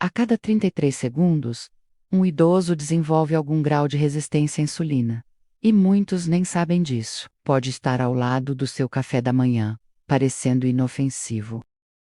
A cada 33 segundos, um idoso desenvolve algum grau de resistência à insulina. E muitos nem sabem disso. Pode estar ao lado do seu café da manhã, parecendo inofensivo,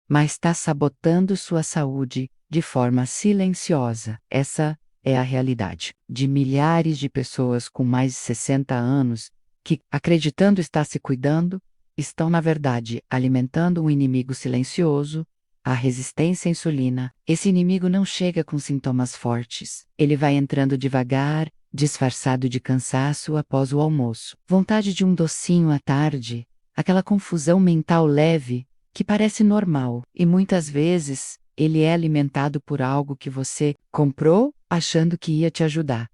mas está sabotando sua saúde de forma silenciosa. Essa é a realidade de milhares de pessoas com mais de 60 anos que, acreditando estar se cuidando, estão, na verdade, alimentando um inimigo silencioso, a resistência à insulina. Esse inimigo não chega com sintomas fortes. Ele vai entrando devagar, disfarçado de cansaço após o almoço. Vontade de um docinho à tarde, aquela confusão mental leve que parece normal, e muitas vezes ele é alimentado por algo que você comprou achando que ia te ajudar.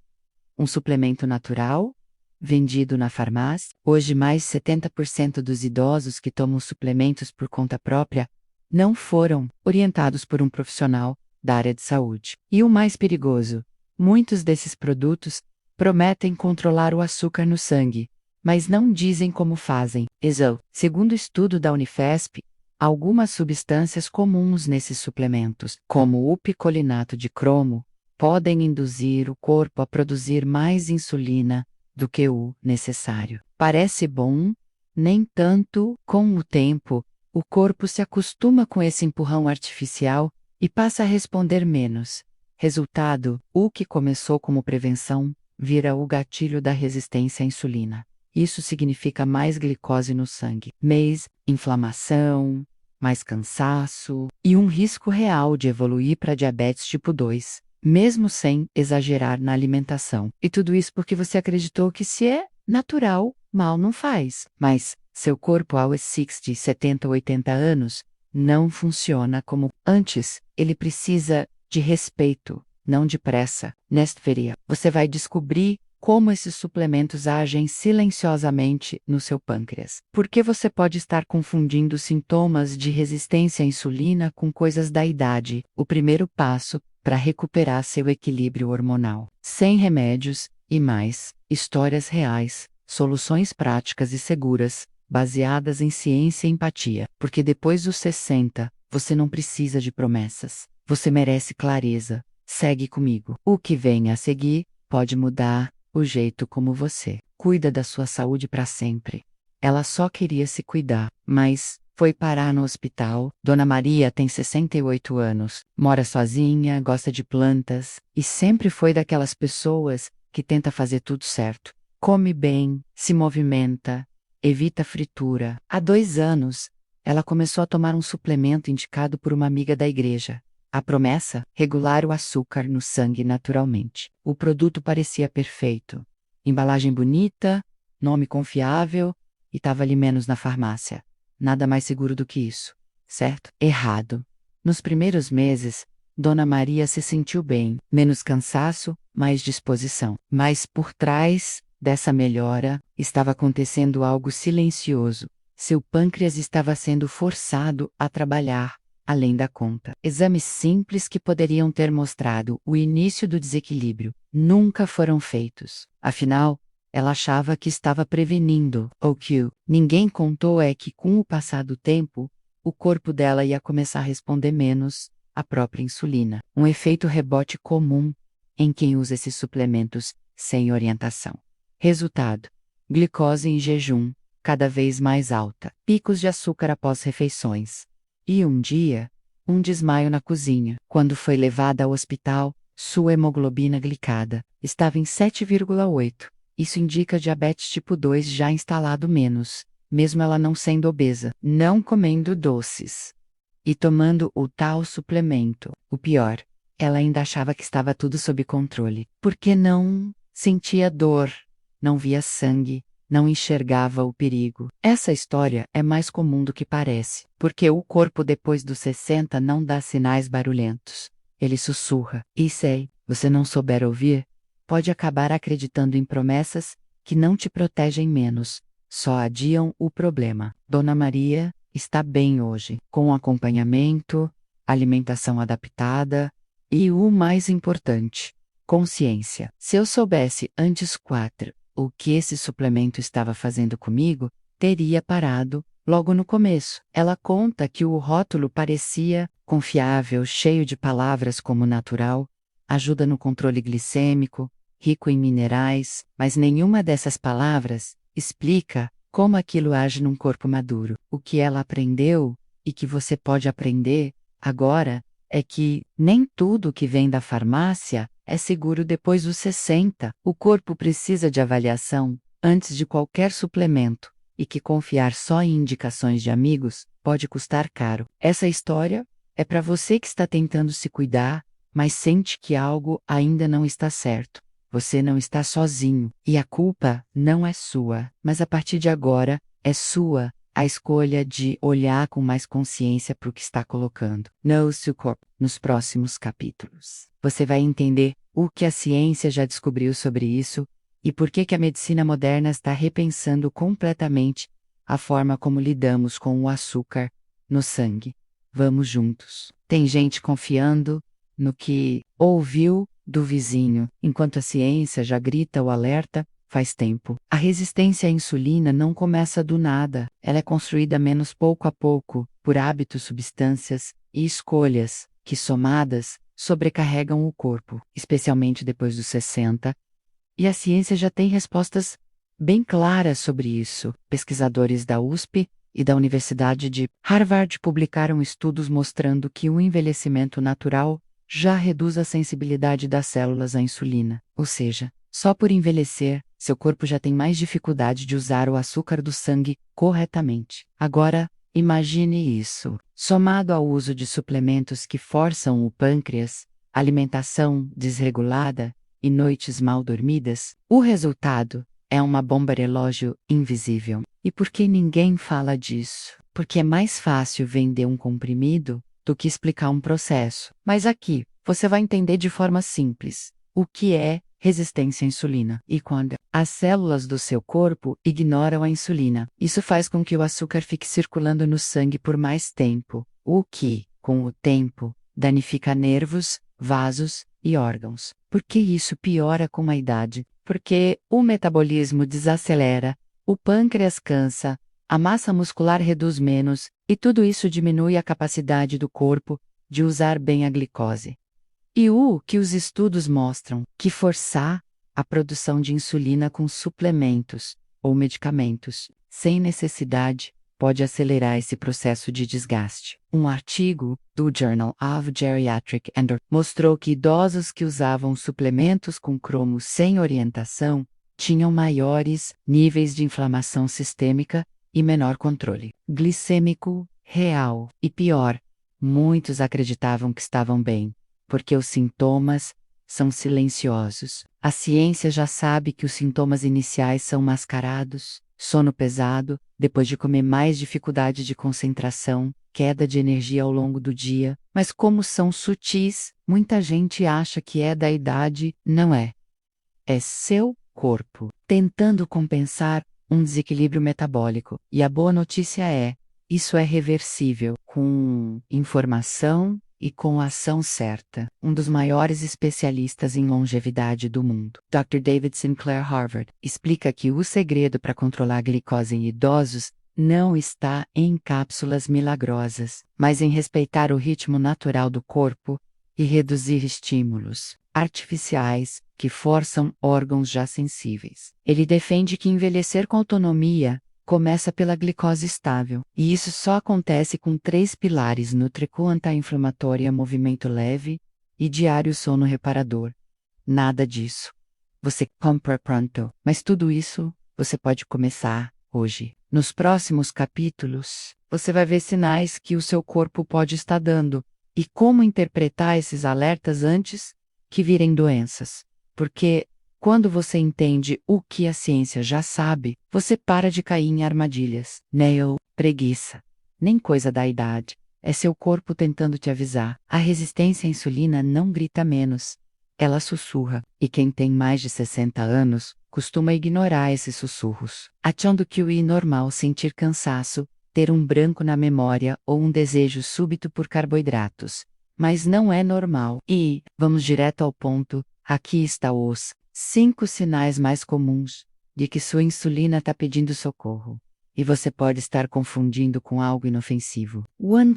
Um suplemento natural, vendido na farmácia. Hoje, mais de 70% dos idosos que tomam suplementos por conta própria não foram orientados por um profissional da área de saúde. E o mais perigoso, muitos desses produtos prometem controlar o açúcar no sangue, mas não dizem como fazem. Segundo o estudo da Unifesp, algumas substâncias comuns nesses suplementos, como o picolinato de cromo, podem induzir o corpo a produzir mais insulina do que o necessário. Parece bom, nem tanto. Com o tempo, o corpo se acostuma com esse empurrão artificial e passa a responder menos. Resultado, o que começou como prevenção vira o gatilho da resistência à insulina. Isso significa mais glicose no sangue, inflamação, mais cansaço e um risco real de evoluir para diabetes tipo 2, mesmo sem exagerar na alimentação. E tudo isso porque você acreditou que se é natural, mal não faz. Mas seu corpo aos 60, 70, 80 anos não funciona como antes. Ele precisa de respeito, não de pressa. Nesta feria, você vai descobrir como esses suplementos agem silenciosamente no seu pâncreas. Por que você pode estar confundindo sintomas de resistência à insulina com coisas da idade? O primeiro passo para recuperar seu equilíbrio hormonal. Sem remédios e mais, histórias reais, soluções práticas e seguras, baseadas em ciência e empatia. Porque depois dos 60, você não precisa de promessas. Você merece clareza. Segue comigo. O que vem a seguir pode mudar o jeito como você cuida da sua saúde para sempre. Ela só queria se cuidar, mas foi parar no hospital. Dona Maria tem 68 anos, mora sozinha, gosta de plantas e sempre foi daquelas pessoas que tenta fazer tudo certo. Come bem, se movimenta, evita fritura. Há 2 anos, ela começou a tomar um suplemento indicado por uma amiga da igreja. A promessa? Regular o açúcar no sangue naturalmente. O produto parecia perfeito. Embalagem bonita, nome confiável e estava ali menos na farmácia. Nada mais seguro do que isso. Certo? Errado. Nos primeiros meses, Dona Maria se sentiu bem. Menos cansaço, mais disposição. Mas por trás dessa melhora, estava acontecendo algo silencioso. Seu pâncreas estava sendo forçado a trabalhar além da conta. Exames simples que poderiam ter mostrado o início do desequilíbrio nunca foram feitos. Afinal, ela achava que estava prevenindo. O que ninguém contou é que, com o passar do tempo, o corpo dela ia começar a responder menos à própria insulina. Um efeito rebote comum em quem usa esses suplementos sem orientação. Resultado: glicose em jejum cada vez mais alta, picos de açúcar após refeições. E um dia, um desmaio na cozinha. Quando foi levada ao hospital, sua hemoglobina glicada estava em 7,8. Isso indica diabetes tipo 2 já instalado menos, mesmo ela não sendo obesa, não comendo doces e tomando o tal suplemento. O pior, ela ainda achava que estava tudo sob controle, porque não sentia dor, não via sangue, não enxergava o perigo. Essa história é mais comum do que parece, porque o corpo depois dos 60 não dá sinais barulhentos. Ele sussurra. E se você não souber ouvir, pode acabar acreditando em promessas que não te protegem menos, só adiam o problema. Dona Maria está bem hoje, com acompanhamento, alimentação adaptada e o mais importante, consciência. Se eu soubesse antes o que esse suplemento estava fazendo comigo, teria parado logo no começo. Ela conta que o rótulo parecia confiável, cheio de palavras como natural, ajuda no controle glicêmico, rico em minerais, mas nenhuma dessas palavras explica como aquilo age num corpo maduro. O que ela aprendeu, e que você pode aprender agora, é que nem tudo que vem da farmácia é seguro depois dos 60. O corpo precisa de avaliação antes de qualquer suplemento, e que confiar só em indicações de amigos pode custar caro. Essa história é para você que está tentando se cuidar, mas sente que algo ainda não está certo. Você não está sozinho, e a culpa não é sua, mas a partir de agora, é sua a escolha de olhar com mais consciência para o que está colocando. Know Seu Corpo. Nos próximos capítulos, você vai entender o que a ciência já descobriu sobre isso e por que a medicina moderna está repensando completamente a forma como lidamos com o açúcar no sangue. Vamos juntos. Tem gente confiando no que ouviu do vizinho, enquanto a ciência já grita o alerta faz tempo. A resistência à insulina não começa do nada, ela é construída menos pouco a pouco, por hábitos, substâncias e escolhas que, somadas, sobrecarregam o corpo, especialmente depois dos 60. E a ciência já tem respostas bem claras sobre isso. Pesquisadores da USP e da Universidade de Harvard publicaram estudos mostrando que o envelhecimento natural já reduz a sensibilidade das células à insulina. Ou seja, só por envelhecer, seu corpo já tem mais dificuldade de usar o açúcar do sangue corretamente. Agora, imagine isso, somado ao uso de suplementos que forçam o pâncreas, alimentação desregulada e noites mal dormidas, o resultado é uma bomba relógio invisível. E por que ninguém fala disso? Porque é mais fácil vender um comprimido do que explicar um processo. Mas aqui, você vai entender de forma simples o que é resistência à insulina. E quando as células do seu corpo ignoram a insulina, isso faz com que o açúcar fique circulando no sangue por mais tempo, o que, com o tempo, danifica nervos, vasos e órgãos. Por que isso piora com a idade? Porque o metabolismo desacelera, o pâncreas cansa, a massa muscular reduz menos, e tudo isso diminui a capacidade do corpo de usar bem a glicose. E o que os estudos mostram que forçar a produção de insulina com suplementos ou medicamentos, sem necessidade, pode acelerar esse processo de desgaste. Um artigo do Journal of Geriatric Endocrinology mostrou que idosos que usavam suplementos com cromo sem orientação tinham maiores níveis de inflamação sistêmica e menor controle glicêmico real. E pior, muitos acreditavam que estavam bem, porque os sintomas são silenciosos. A ciência já sabe que os sintomas iniciais são mascarados: sono pesado, depois de comer, mais dificuldade de concentração, queda de energia ao longo do dia. Mas como são sutis, muita gente acha que é da idade. Não é. É seu corpo tentando compensar um desequilíbrio metabólico. E a boa notícia é, isso é reversível, com informação e com a ação certa. Um dos maiores especialistas em longevidade do mundo, Dr. David Sinclair, Harvard, explica que o segredo para controlar a glicose em idosos não está em cápsulas milagrosas, mas em respeitar o ritmo natural do corpo e reduzir estímulos artificiais que forçam órgãos já sensíveis. Ele defende que envelhecer com autonomia começa pela glicose estável, e isso só acontece com 3 pilares: Nutri-Cu anti-inflamatória, movimento leve e diário sono reparador. Nada disso você compra pronto, mas tudo isso você pode começar hoje. Nos próximos capítulos, você vai ver sinais que o seu corpo pode estar dando e como interpretar esses alertas antes que virem doenças. Porque quando você entende o que a ciência já sabe, você para de cair em armadilhas. Preguiça. Nem coisa da idade. É seu corpo tentando te avisar. A resistência à insulina não grita menos. Ela sussurra. E quem tem mais de 60 anos costuma ignorar esses sussurros, achando que o é normal sentir cansaço, ter um branco na memória ou um desejo súbito por carboidratos. Mas não é normal. E, vamos direto ao ponto, aqui está os 5 sinais mais comuns de que sua insulina está pedindo socorro. e você pode estar confundindo com algo inofensivo.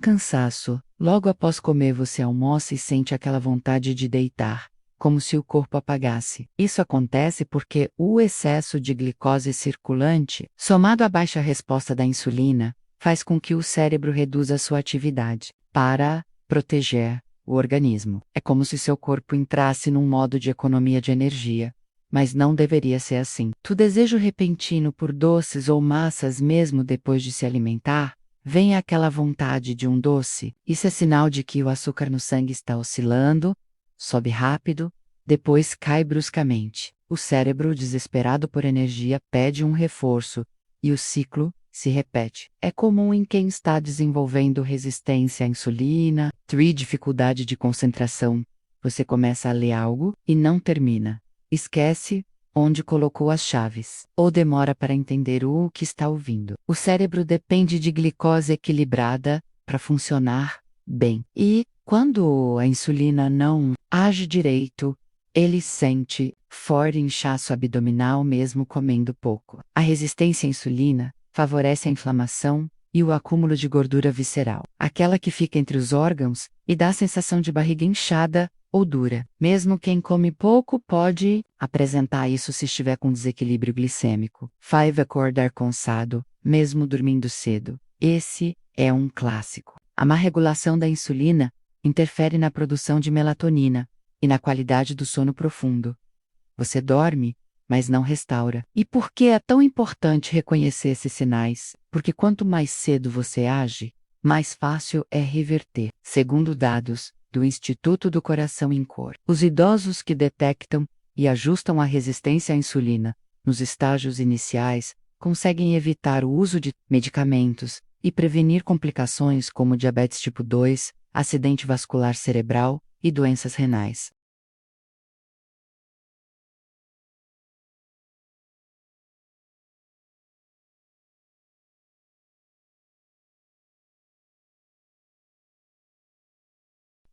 Cansaço. Logo após comer você almoça e sente aquela vontade de deitar, como se o corpo apagasse. Isso acontece porque o excesso de glicose circulante, somado à baixa resposta da insulina, faz com que o cérebro reduza sua atividade para proteger o organismo. É como se seu corpo entrasse num modo de economia de energia. Mas não deveria ser assim. O desejo repentino por doces ou massas mesmo depois de se alimentar, vem aquela vontade de um doce. Isso é sinal de que o açúcar no sangue está oscilando, sobe rápido, depois cai bruscamente. O cérebro, desesperado por energia, pede um reforço, e o ciclo se repete. É comum em quem está desenvolvendo resistência à insulina, dificuldade de concentração. Você começa a ler algo e não termina. Esquece onde colocou as chaves, ou demora para entender o que está ouvindo. O cérebro depende de glicose equilibrada para funcionar bem. E, quando a insulina não age direito, ele sente forte inchaço abdominal mesmo comendo pouco. A resistência à insulina favorece a inflamação e o acúmulo de gordura visceral, aquela que fica entre os órgãos e dá a sensação de barriga inchada ou dura. Mesmo quem come pouco pode apresentar isso se estiver com desequilíbrio glicêmico. Acordar cansado, mesmo dormindo cedo. Esse é um clássico. A má regulação da insulina interfere na produção de melatonina e na qualidade do sono profundo. Você dorme, mas não restaura. E por que é tão importante reconhecer esses sinais? Porque quanto mais cedo você age, mais fácil é reverter. Segundo dados do Instituto do Coração Incor, os idosos que detectam e ajustam a resistência à insulina nos estágios iniciais conseguem evitar o uso de medicamentos e prevenir complicações como diabetes tipo 2, acidente vascular cerebral e doenças renais.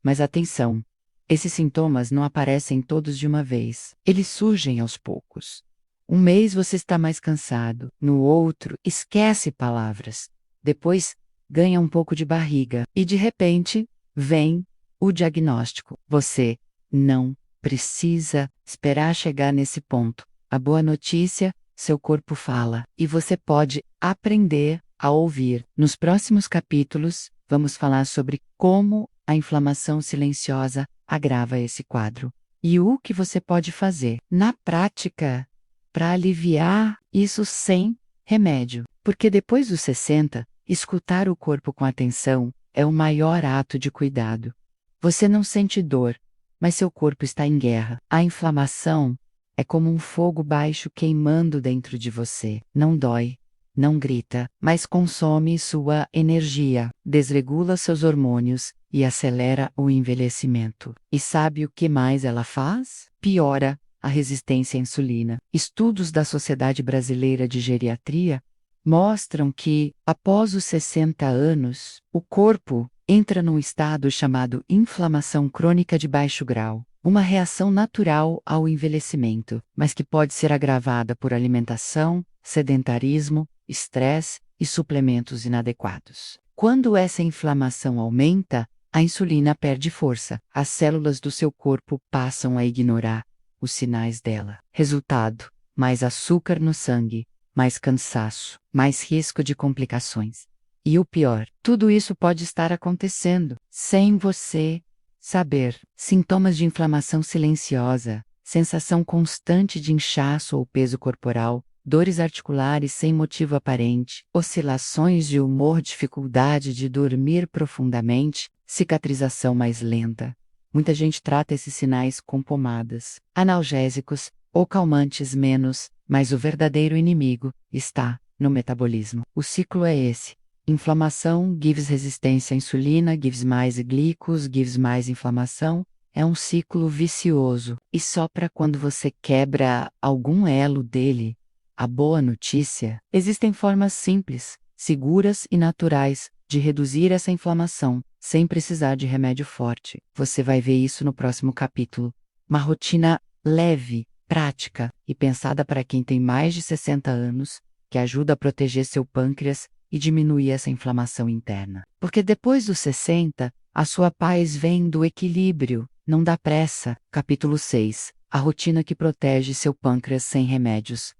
Mas atenção! Esses sintomas não aparecem todos de uma vez. Eles surgem aos poucos. Um mês você está mais cansado, no outro, esquece palavras. Depois, ganha um pouco de barriga. E de repente, vem o diagnóstico. Você não precisa esperar chegar nesse ponto. A boa notícia, seu corpo fala. E você pode aprender a ouvir. Nos próximos capítulos, vamos falar sobre como a inflamação silenciosa agrava esse quadro. E o que você pode fazer, na prática, para aliviar isso sem remédio. Porque depois dos 60, escutar o corpo com atenção é o maior ato de cuidado. Você não sente dor, mas seu corpo está em guerra. A inflamação é como um fogo baixo queimando dentro de você. Não dói, não grita, mas consome sua energia, desregula seus hormônios e acelera o envelhecimento. E sabe o que mais ela faz? Piora a resistência à insulina. Estudos da Sociedade Brasileira de Geriatria mostram que, após os 60 anos, o corpo entra num estado chamado inflamação crônica de baixo grau, uma reação natural ao envelhecimento, mas que pode ser agravada por alimentação, sedentarismo, estresse e suplementos inadequados. Quando essa inflamação aumenta, a insulina perde força. As células do seu corpo passam a ignorar os sinais dela. Resultado: mais açúcar no sangue, mais cansaço, mais risco de complicações. E o pior, tudo isso pode estar acontecendo sem você saber. Sintomas de inflamação silenciosa, sensação constante de inchaço ou peso corporal, dores articulares sem motivo aparente, oscilações de humor, dificuldade de dormir profundamente, cicatrização mais lenta. Muita gente trata esses sinais com pomadas, analgésicos ou calmantes menos, mas o verdadeiro inimigo está no metabolismo. O ciclo é esse. Inflamação gives resistência à insulina, gives mais glicos, gives mais inflamação. É um ciclo vicioso. E só para quando você quebra algum elo dele, a boa notícia: existem formas simples, seguras e naturais de reduzir essa inflamação, sem precisar de remédio forte. Você vai ver isso no próximo capítulo. Uma rotina leve, prática e pensada para quem tem mais de 60 anos, que ajuda a proteger seu pâncreas e diminuir essa inflamação interna. Porque depois dos 60, a sua paz vem do equilíbrio, não da pressa. Capítulo 6. A rotina que protege seu pâncreas sem remédios.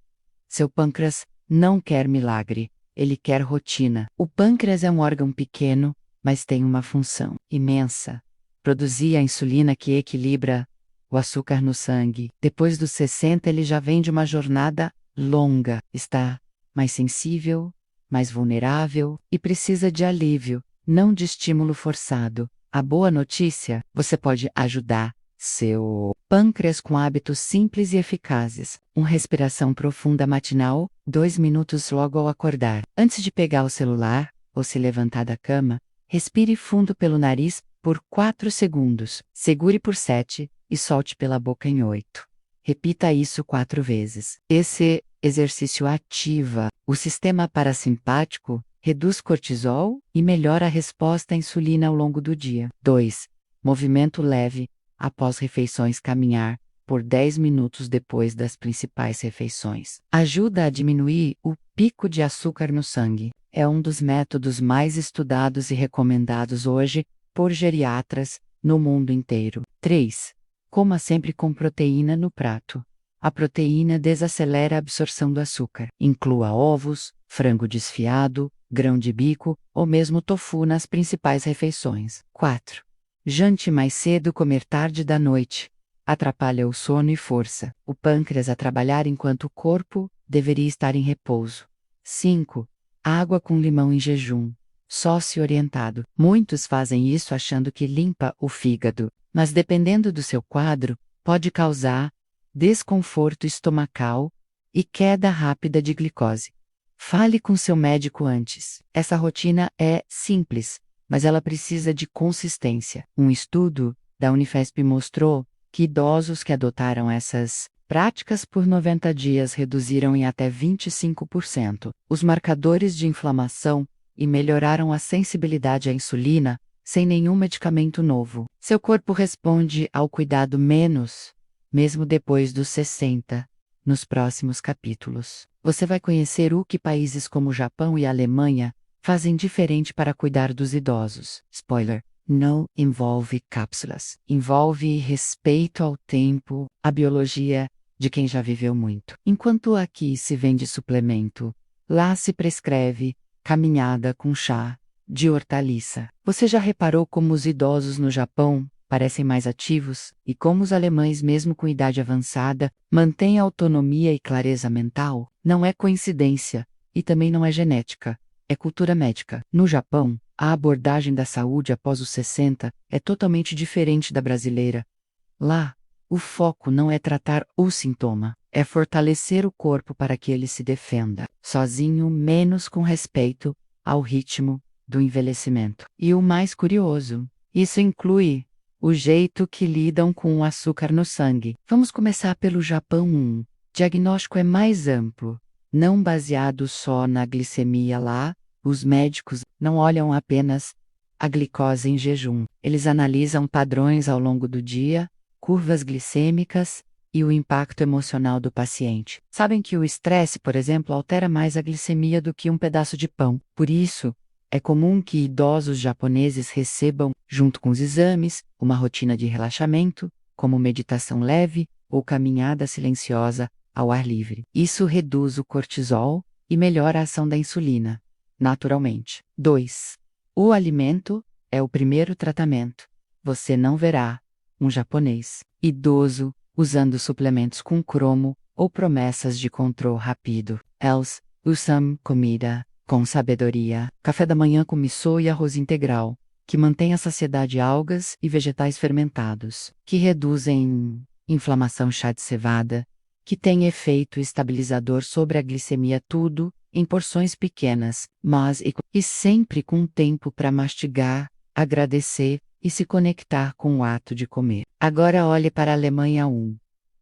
Seu pâncreas não quer milagre, ele quer rotina. O pâncreas é um órgão pequeno, mas tem uma função imensa: produzir a insulina que equilibra o açúcar no sangue. Depois dos 60, ele já vem de uma jornada longa, está mais sensível, mais vulnerável e precisa de alívio, não de estímulo forçado. A boa notícia: você pode ajudar seu pâncreas com hábitos simples e eficazes. Uma respiração profunda matinal, 2 minutos logo ao acordar. Antes de pegar o celular ou se levantar da cama, respire fundo pelo nariz por 4 segundos. Segure por 7 e solte pela boca em 8. Repita isso 4 vezes. Esse exercício ativa o sistema parasimpático, reduz cortisol e melhora a resposta à insulina ao longo do dia. 2. Movimento leve. Após refeições, caminhar por 10 minutos depois das principais refeições. Ajuda a diminuir o pico de açúcar no sangue. É um dos métodos mais estudados e recomendados hoje por geriatras no mundo inteiro. 3. Coma sempre com proteína no prato. A proteína desacelera a absorção do açúcar. Inclua ovos, frango desfiado, grão de bico ou mesmo tofu nas principais refeições. 4. Jante mais cedo, comer tarde da noite. Atrapalha o sono e força o pâncreas a trabalhar enquanto o corpo deveria estar em repouso. 5. Água com limão em jejum. Sócio-orientado. Muitos fazem isso achando que limpa o fígado, mas dependendo do seu quadro, pode causar desconforto estomacal e queda rápida de glicose. Fale com seu médico antes. Essa rotina é simples, mas ela precisa de consistência. Um estudo da Unifesp mostrou que idosos que adotaram essas práticas por 90 dias reduziram em até 25% os marcadores de inflamação e melhoraram a sensibilidade à insulina sem nenhum medicamento novo. Seu corpo responde ao cuidado menos, mesmo depois dos 60. Nos próximos capítulos, você vai conhecer o que países como Japão e Alemanha fazem diferente para cuidar dos idosos. Spoiler: não envolve cápsulas. Envolve respeito ao tempo, a biologia de quem já viveu muito. Enquanto aqui se vende suplemento, lá se prescreve caminhada com chá de hortaliça. Você já reparou como os idosos no Japão parecem mais ativos e como os alemães, mesmo com idade avançada, mantêm autonomia e clareza mental? Não é coincidência e também não é genética. É cultura médica. No Japão, a abordagem da saúde após os 60 é totalmente diferente da brasileira. Lá, o foco não é tratar o sintoma, é fortalecer o corpo para que ele se defenda, sozinho, menos com respeito ao ritmo do envelhecimento. E o mais curioso, isso inclui o jeito que lidam com o açúcar no sangue. Vamos começar pelo Japão. O diagnóstico é mais amplo, não baseado só na glicemia. Lá, os médicos não olham apenas a glicose em jejum. Eles analisam padrões ao longo do dia, curvas glicêmicas e o impacto emocional do paciente. Sabem que o estresse, por exemplo, altera mais a glicemia do que um pedaço de pão. Por isso, é comum que idosos japoneses recebam, junto com os exames, uma rotina de relaxamento, como meditação leve ou caminhada silenciosa ao ar livre. Isso reduz o cortisol e melhora a ação da insulina, naturalmente. 2. O alimento é o primeiro tratamento. Você não verá um japonês idoso usando suplementos com cromo ou promessas de controle rápido. Eles usam comida com sabedoria. Café da manhã com miso e arroz integral, que mantém a saciedade, algas e vegetais fermentados, que reduzem inflamação. Chá de cevada, que tem efeito estabilizador sobre a glicemia. Tudo em porções pequenas, mas e sempre com tempo para mastigar, agradecer e se conectar com o ato de comer. Agora olhe para a Alemanha.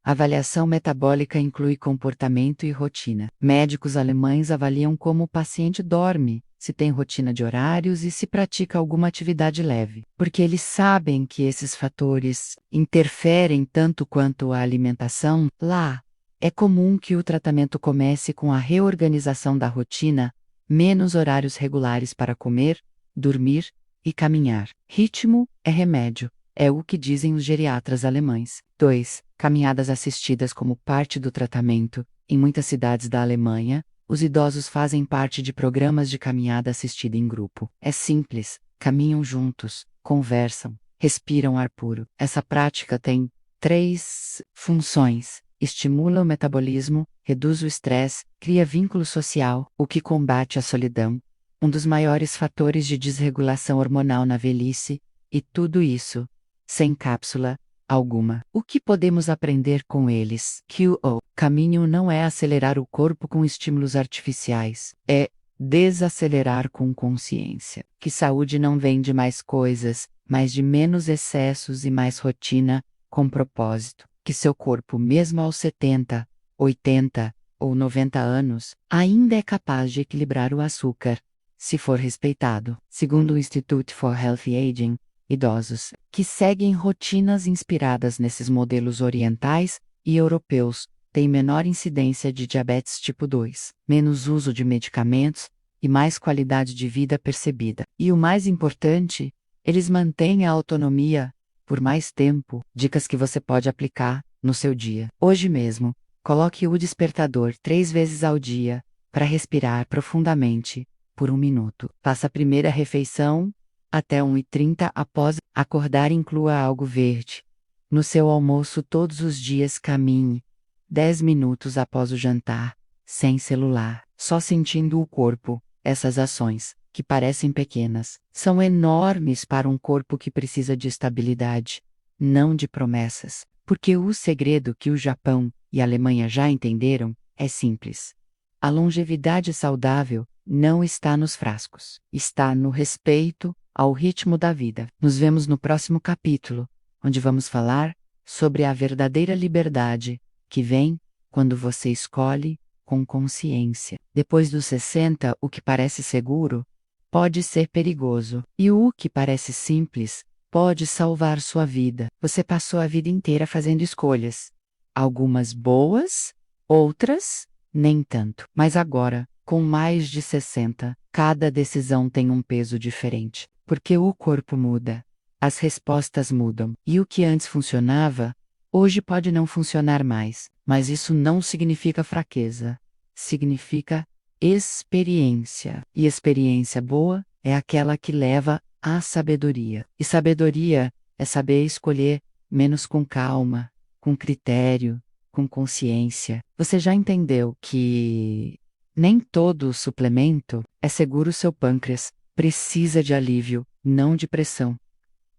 Avaliação metabólica inclui comportamento e rotina. Médicos alemães avaliam como o paciente dorme, se tem rotina de horários e se pratica alguma atividade leve, porque eles sabem que esses fatores interferem tanto quanto a alimentação. Lá, É comum que o tratamento comece com a reorganização da rotina, menos horários regulares para comer, dormir e caminhar. Ritmo é remédio, é o que dizem os geriatras alemães. 2. Caminhadas assistidas como parte do tratamento. Em muitas cidades da Alemanha, os idosos fazem parte de programas de caminhada assistida em grupo. É simples, caminham juntos, conversam, respiram ar puro. Essa prática tem 3 funções. Estimula o metabolismo, reduz o estresse, cria vínculo social, o que combate a solidão, um dos maiores fatores de desregulação hormonal na velhice, e tudo isso, sem cápsula alguma. O que podemos aprender com eles? Que o caminho não é acelerar o corpo com estímulos artificiais, é desacelerar com consciência. Que saúde não vem de mais coisas, mas de menos excessos e mais rotina, com propósito. Que seu corpo, mesmo aos 70, 80 ou 90 anos, ainda é capaz de equilibrar o açúcar, se for respeitado. Segundo o Institute for Healthy Aging, idosos que seguem rotinas inspiradas nesses modelos orientais e europeus têm menor incidência de diabetes tipo 2, menos uso de medicamentos e mais qualidade de vida percebida. E o mais importante, eles mantêm a autonomia por mais tempo. Dicas que você pode aplicar no seu dia. Hoje mesmo, coloque o despertador 3 vezes ao dia para respirar profundamente por 1 minuto. Faça a primeira refeição até 1h30 após acordar, inclua algo verde. No seu almoço todos os dias caminhe 10 minutos após o jantar, sem celular, só sentindo o corpo. Essas ações, que parecem pequenas, são enormes para um corpo que precisa de estabilidade, não de promessas. Porque o segredo que o Japão e a Alemanha já entenderam é simples. A longevidade saudável não está nos frascos, está no respeito ao ritmo da vida. Nos vemos no próximo capítulo, onde vamos falar sobre a verdadeira liberdade que vem quando você escolhe com consciência. Depois dos 60, o que parece seguro pode ser perigoso, e o que parece simples pode salvar sua vida. Você passou a vida inteira fazendo escolhas, algumas boas, outras nem tanto. Mas agora, com mais de 60, cada decisão tem um peso diferente, porque o corpo muda, as respostas mudam, e o que antes funcionava, hoje pode não funcionar mais. Mas isso não significa fraqueza, significa experiência. E experiência boa é aquela que leva à sabedoria. E sabedoria é saber escolher menos com calma, com critério, com consciência. Você já entendeu que nem todo suplemento é seguro. Seu pâncreas precisa de alívio, não de pressão.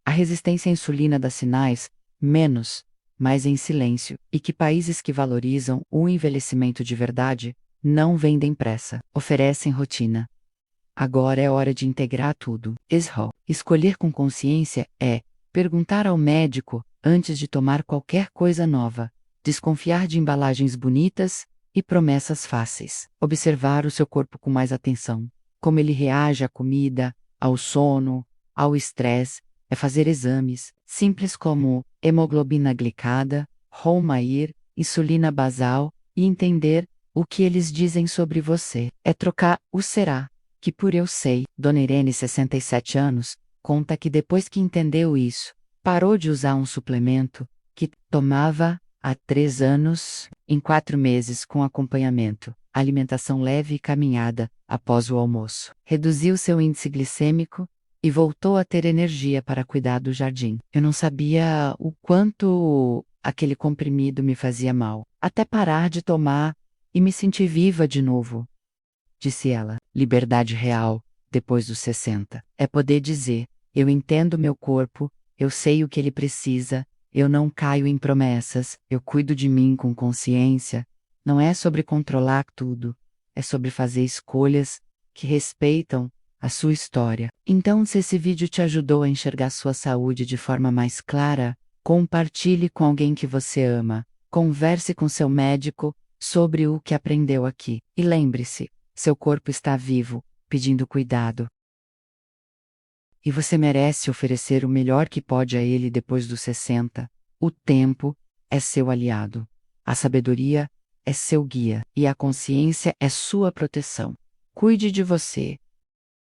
A resistência à insulina dá sinais, menos, mas em silêncio, e que países que valorizam o envelhecimento de verdade não vendem pressa, oferecem rotina. Agora é hora de integrar tudo. Escolher com consciência é perguntar ao médico antes de tomar qualquer coisa nova, desconfiar de embalagens bonitas e promessas fáceis, observar o seu corpo com mais atenção, como ele reage à comida, ao sono, ao estresse. É fazer exames simples como hemoglobina glicada, Roux-Mair, insulina basal e entender o que eles dizem sobre você. É trocar o será, que por eu sei. Dona Irene, 67 anos, conta que depois que entendeu isso, parou de usar um suplemento que tomava há 3 anos, em 4 meses com acompanhamento, alimentação leve e caminhada após o almoço. Reduziu seu índice glicêmico e voltou a ter energia para cuidar do jardim. Eu não sabia o quanto aquele comprimido me fazia mal, até parar de tomar e me sentir viva de novo, disse ela. Liberdade real, depois dos 60, é poder dizer: eu entendo meu corpo, eu sei o que ele precisa, eu não caio em promessas, eu cuido de mim com consciência. Não é sobre controlar tudo, é sobre fazer escolhas que respeitam a sua história. Então, se esse vídeo te ajudou a enxergar sua saúde de forma mais clara, compartilhe com alguém que você ama. Converse com seu médico sobre o que aprendeu aqui. E lembre-se, seu corpo está vivo, pedindo cuidado. E você merece oferecer o melhor que pode a ele depois dos 60. O tempo é seu aliado. A sabedoria é seu guia e a consciência é sua proteção. Cuide de você,